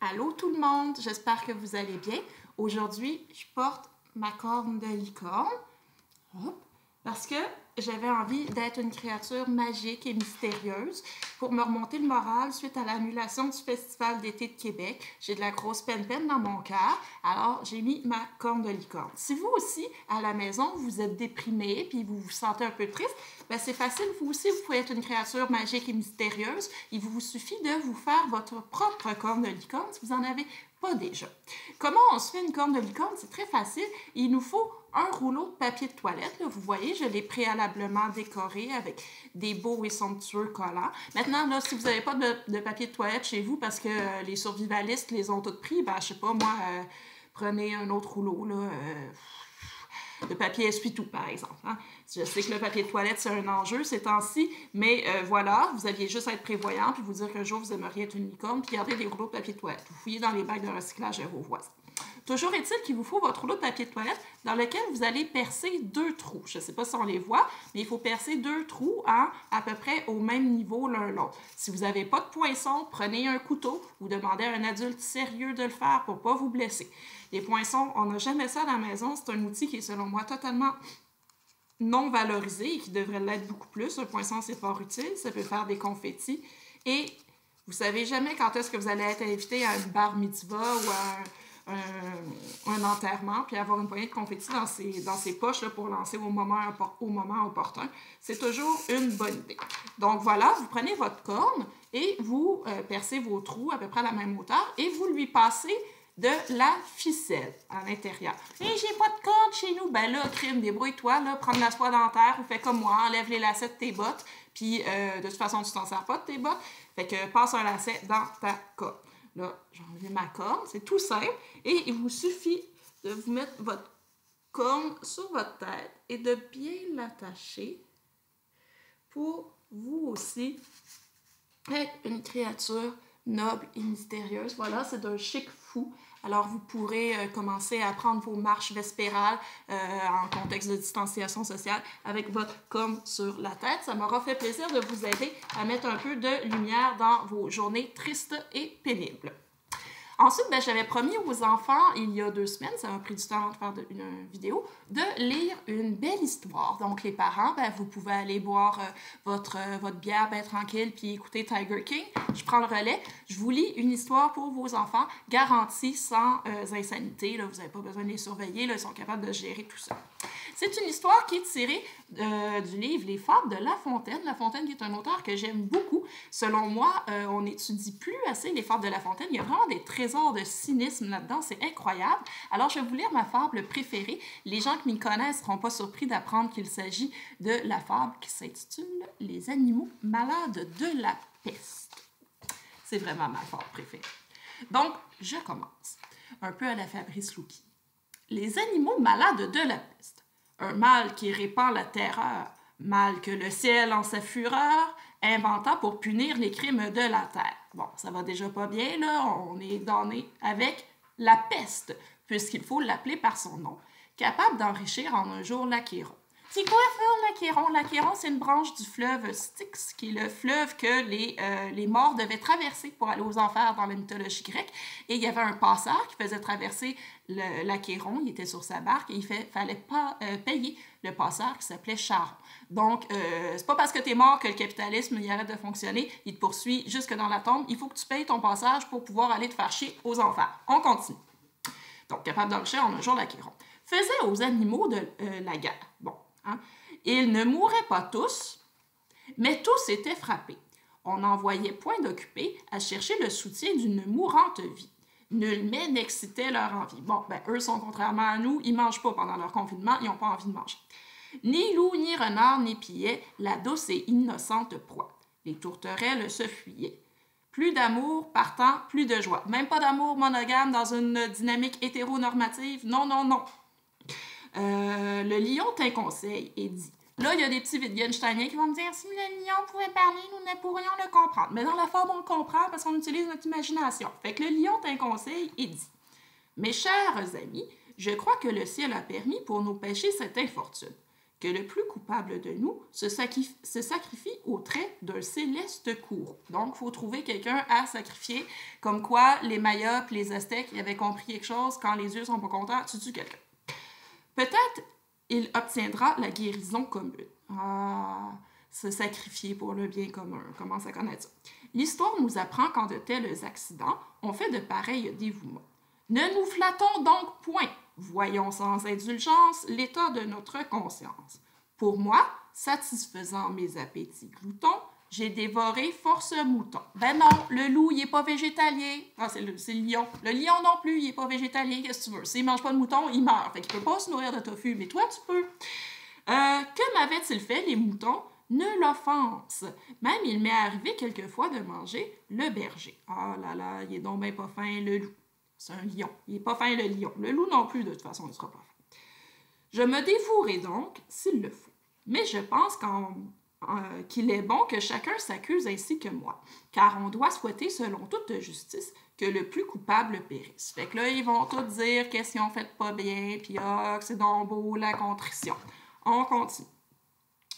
Allô tout le monde, j'espère que vous allez bien. Aujourd'hui, je porte ma corne de licorne. Hop. Parce que j'avais envie d'être une créature magique et mystérieuse pour me remonter le moral suite à l'annulation du Festival d'été de Québec. J'ai de la grosse peine dans mon cœur, alors j'ai mis ma corne de licorne. Si vous aussi, à la maison, vous êtes déprimé puis vous vous sentez un peu triste, ben c'est facile, vous aussi, vous pouvez être une créature magique et mystérieuse. Il vous suffit de vous faire votre propre corne de licorne si vous n'en avez pas déjà. Comment on se fait une corne de licorne? C'est très facile. Il nous faut un rouleau de papier de toilette. Là, vous voyez, je l'ai préalablement décoré avec des beaux et somptueux collants. Maintenant, là, si vous n'avez pas de papier de toilette chez vous parce que les survivalistes les ont tous pris, ben, je sais pas, moi, prenez un autre rouleau, là, de papier essuie-tout, par exemple. Hein? Je sais que le papier de toilette, c'est un enjeu ces temps-ci, mais voilà, vous aviez juste à être prévoyant puis vous dire qu'un jour, vous aimeriez être une licorne puis garder des rouleaux de papier de toilette. Vous fouillez dans les bacs de recyclage de vos voisins. Toujours est-il qu'il vous faut votre rouleau de papier de toilette dans lequel vous allez percer 2 trous. Je ne sais pas si on les voit, mais il faut percer 2 trous à peu près au même niveau l'un l'autre. Si vous n'avez pas de poinçon, prenez un couteau ou demandez à un adulte sérieux de le faire pour ne pas vous blesser. Les poinçons, on n'a jamais ça à la maison. C'est un outil qui est, selon moi, totalement non valorisé et qui devrait l'être beaucoup plus. Un poinçon, c'est fort utile. Ça peut faire des confettis. Et vous ne savez jamais quand est-ce que vous allez être invité à une bar mitzvah ou à un enterrement, puis avoir une poignée de confettis dans ses poches là, pour lancer au moment opportun. C'est toujours une bonne idée. Donc voilà, vous prenez votre corne et vous percez vos trous à peu près à la même hauteur et vous lui passez de la ficelle à l'intérieur. « Hey, j'ai pas de corde chez nous! » Ben là, crime, débrouille-toi, là, prends de la soie dentaire ou fais comme moi, enlève les lacets de tes bottes, puis de toute façon, tu t'en sers pas de tes bottes, fait que passe un lacet dans ta corde. Là, j'ai enlevé ma corne, c'est tout simple, et il vous suffit de vous mettre votre corne sur votre tête et de bien l'attacher pour vous aussi être une créature noble et mystérieuse. Voilà, c'est d'un chic fou. Alors, vous pourrez commencer à prendre vos marches vespérales en contexte de distanciation sociale avec votre corne sur la tête. Ça m'aura fait plaisir de vous aider à mettre un peu de lumière dans vos journées tristes et pénibles. Ensuite, ben, j'avais promis aux enfants, il y a 2 semaines, ça m'a pris du temps avant de faire une vidéo, de lire une belle histoire. Donc, les parents, ben, vous pouvez aller boire votre bière bien tranquille puis écouter Tiger King. Je prends le relais. Je vous lis une histoire pour vos enfants, garantie sans insanité. Là, vous n'avez pas besoin de les surveiller. Là, ils sont capables de gérer tout ça. C'est une histoire qui est tirée du livre Les Fables de La Fontaine. La Fontaine qui est un auteur que j'aime beaucoup. Selon moi, on n'étudie plus assez les fables de La Fontaine. Il y a vraiment des trésors de cynisme là-dedans. C'est incroyable. Alors, je vais vous lire ma fable préférée. Les gens qui m'y connaissent ne seront pas surpris d'apprendre qu'il s'agit de la fable qui s'intitule « Les animaux malades de la peste ». C'est vraiment ma fable préférée. Donc, je commence. Un peu à la Fabrice Lucky. Les animaux malades de la peste. Un mal qui répand la terreur, mal que le ciel en sa fureur inventa pour punir les crimes de la terre. Bon, ça va déjà pas bien, là, on est donné avec la peste, puisqu'il faut l'appeler par son nom, capable d'enrichir en un jour l'Achéron. C'est quoi ça, l'Achéron? L'Achéron, c'est une branche du fleuve Styx, qui est le fleuve que les morts devaient traverser pour aller aux enfers dans la mythologie grecque. Et il y avait un passeur qui faisait traverser l'Achéron, il était sur sa barque et il fallait pas payer le passeur qui s'appelait Charon. Donc, c'est pas parce que tu es mort que le capitalisme il arrête de fonctionner, il te poursuit jusque dans la tombe. Il faut que tu payes ton passage pour pouvoir aller te faire chier aux enfers. On continue. Donc, capable d'enrichir en un jour l'Achéron. Faisait aux animaux de la guerre. Bon. Hein? Ils ne mouraient pas tous, mais tous étaient frappés. On n'en voyait point d'occupés à chercher le soutien d'une mourante vie. Nullement n'excitait leur envie. Bon, ben, eux sont contrairement à nous, ils ne mangent pas pendant leur confinement, ils n'ont pas envie de manger. Ni loup, ni renard, n'épiaient la douce et innocente proie. Les tourterelles se fuyaient. Plus d'amour, partant, plus de joie. Même pas d'amour monogame dans une dynamique hétéronormative. Non, non, non. Le lion tint conseil et dit « Là, il y a des petits Wittgensteiniens qui vont me dire « Si le lion pouvait parler, nous ne pourrions le comprendre. » Mais dans la forme, on le comprend parce qu'on utilise notre imagination. Fait que le lion tint conseil et dit « Mes chers amis, je crois que le ciel a permis pour nos péchés cette infortune. que le plus coupable de nous se sacrifie au trait d'un céleste courroux. Donc, il faut trouver quelqu'un à sacrifier, comme quoi les Mayas et les Aztèques ils avaient compris quelque chose, quand les yeux sont pas contents, tu tues quelqu'un. Peut-être il obtiendra la guérison commune. Ah, se sacrifier pour le bien commun, on commence à connaître ça. L'histoire nous apprend qu'en de tels accidents, on fait de pareils dévouements. Ne nous flattons donc point. Voyons sans indulgence l'état de notre conscience. Pour moi, satisfaisant mes appétits gloutons, j'ai dévoré force mouton. Ben non, le loup, il n'est pas végétalien. Ah, c'est le lion. Le lion non plus, il n'est pas végétalien. Qu'est-ce que tu veux? S'il ne mange pas de mouton, il meurt. Fait qu'il ne peut pas se nourrir de tofu, mais toi, tu peux. Que m'avaient-ils fait, les moutons? Nulle offense. Même, il m'est arrivé quelquefois de manger le berger. Ah là là, il est donc bien pas fin, le loup. C'est un lion. Il n'est pas fin, le lion. Le loup non plus, de toute façon, il ne sera pas fin. Je me dévouerai donc, s'il le faut. Mais je pense qu'il est bon que chacun s'accuse ainsi que moi, car on doit souhaiter, selon toute justice, que le plus coupable périsse. Fait que là, ils vont tous dire qu'est-ce qu'ils ont fait pas bien, puis ah, que c'est donc beau, la contrition. On continue.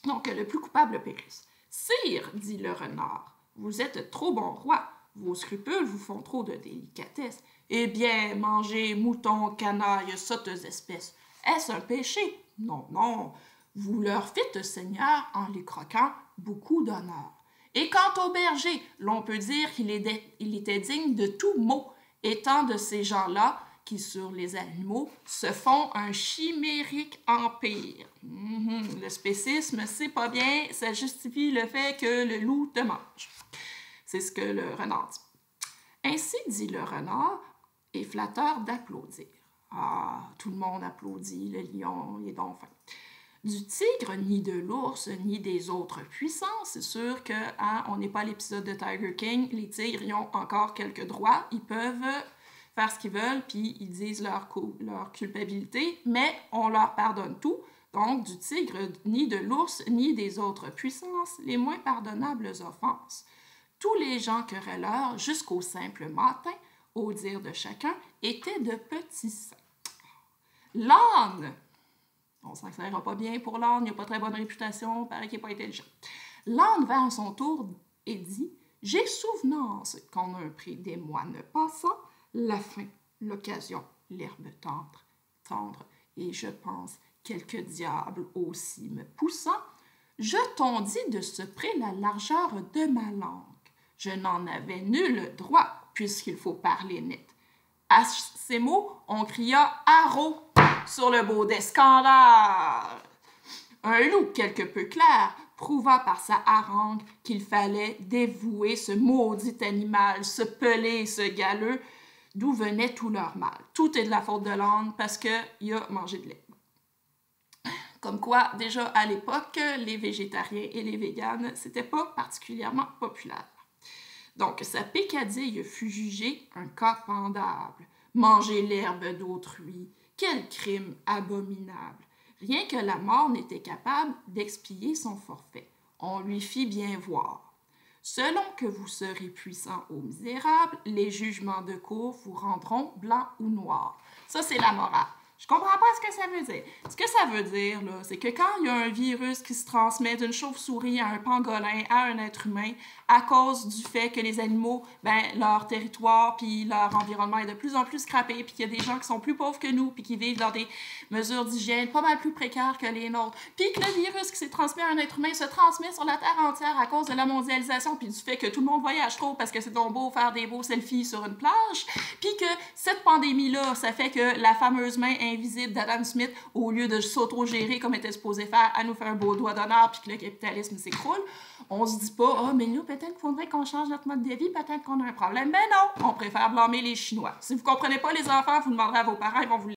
Donc, le plus coupable périsse. Sire, dit le renard, vous êtes trop bon roi. Vos scrupules vous font trop de délicatesse. Eh bien, manger mouton, canaille, sottes espèces, est-ce un péché? Non, non. Vous leur fîtes, Seigneur, en les croquant, beaucoup d'honneur. Et quant au berger, l'on peut dire qu'il était digne de tout mot, étant de ces gens-là qui, sur les animaux, se font un chimérique empire. Le spécisme, c'est pas bien, ça justifie le fait que le loup te mange. C'est ce que le renard dit. Ainsi, dit le renard, est flatteur d'applaudir. Ah, tout le monde applaudit, le lion, il est donc fin. Du tigre, ni de l'ours, ni des autres puissants, c'est sûr que on n'est pas à l'épisode de Tiger King, les tigres, ils ont encore quelques droits, ils peuvent faire ce qu'ils veulent, puis ils disent leur culpabilité, mais on leur pardonne tout. Donc, du tigre, ni de l'ours, ni des autres puissances, les moins pardonnables offenses. Tous les gens querelleurs, jusqu'au simple matin, au dire de chacun, étaient de petits saints. L'âne, on sent que ça n'ira pas bien pour l'âne, il n'a pas très bonne réputation, paraît qu'il n'est pas intelligent. L'âne vint à son tour et dit « J'ai souvenance qu'en un prix des mois ne passant, la faim, l'occasion, l'herbe tendre, et je pense quelques diables aussi me poussant, je t'en dis de ce près la largeur de ma langue. Je n'en avais nul droit, puisqu'il faut parler net. » À ces mots, on cria « Haro !» sur le beau d'escandale. Un loup quelque peu clair prouva par sa harangue qu'il fallait dévouer ce maudit animal, ce pelé, ce galeux, d'où venait tout leur mal. Tout est de la faute de l'âne parce qu'il a mangé de l'herbe. Comme quoi, déjà à l'époque, les végétariens et les véganes, c'était pas particulièrement populaire. Donc, sa peccadille fut jugée un cas pendable. Manger l'herbe d'autrui, quel crime abominable! Rien que la mort n'était capable d'expier son forfait. On lui fit bien voir. Selon que vous serez puissant ou misérable, les jugements de cour vous rendront blanc ou noir. Ça, c'est la morale. Je comprends pas ce que ça veut dire. Ce que ça veut dire, là, c'est que quand il y a un virus qui se transmet d'une chauve-souris à un pangolin, à un être humain, à cause du fait que les animaux, leur territoire puis leur environnement est de plus en plus scrappé, puis qu'il y a des gens qui sont plus pauvres que nous, puis qui vivent dans des mesures d'hygiène pas mal plus précaires que les nôtres, puis que le virus qui s'est transmis à un être humain se transmet sur la Terre entière à cause de la mondialisation, puis du fait que tout le monde voyage trop parce que c'est donc beau faire des beaux selfies sur une plage, puis que cette pandémie-là, ça fait que la fameuse main invisible d'Adam Smith, au lieu de s'auto-gérer comme était supposé faire, à nous faire un beau doigt d'honneur puis que le capitalisme s'écroule, on se dit pas « Ah, mais là, peut-être qu'il faudrait qu'on change notre mode de vie, peut-être qu'on a un problème. » Ben non, on préfère blâmer les Chinois. Si vous comprenez pas les enfants, vous demanderez à vos parents, ils vont vous